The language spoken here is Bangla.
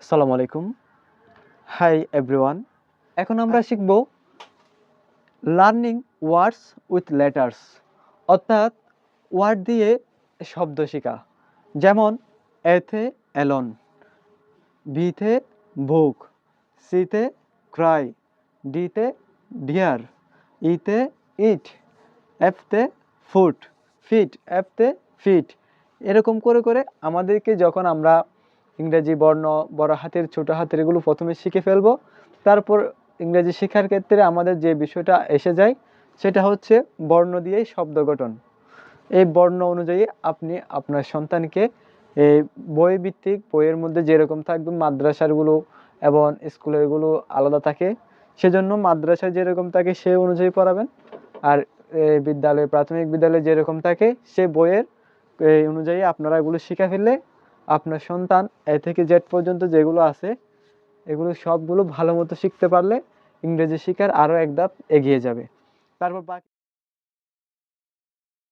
আসসালামু আলাইকুম। Hi everyone. এখন আমরা শিখব লার্নিং ওয়ার্ডস উইথ লেটার্স, অর্থাৎ ওয়ার্ড দিয়ে শব্দ শেখা। যেমন এতে অ্যালোন, বিতে বুক, সিতে ক্রাই, ডিতে ডিয়ার, ইতে ইট, এফতে ফুট, ফিট, এফতে ফিট। এরকম করে করে আমাদেরকে যখন আমরা ইংরেজি বর্ণ বড় হাতের ছোট হাতের এগুলো প্রথমে শিখে ফেলবো, তারপর ইংরেজি শেখার ক্ষেত্রে আমাদের যে বিষয়টা এসে যায় সেটা হচ্ছে বর্ণ দিয়েই শব্দ গঠন। এই বর্ণ অনুযায়ী আপনি আপনার সন্তানকে এই বইভিত্তিক বইয়ের মধ্যে যেরকম থাকবে মাদ্রাসারগুলো এবং স্কুলেরগুলো আলাদা থাকে, সেজন্য মাদ্রাসায় যেরকম থাকে সে অনুযায়ী পড়াবেন। আর বিদ্যালয় প্রাথমিক বিদ্যালয়ে যেরকম থাকে সে বইয়ের এই অনুযায়ী আপনারা এগুলো শিখে ফেললে আপনার সন্তান এ থেকে জেড পর্যন্ত যেগুলো আছে এগুলো সবগুলো ভালো মতো শিখতে পারলে ইংরেজি শেখার আরও এক ধাপ এগিয়ে যাবে। তারপর বাকি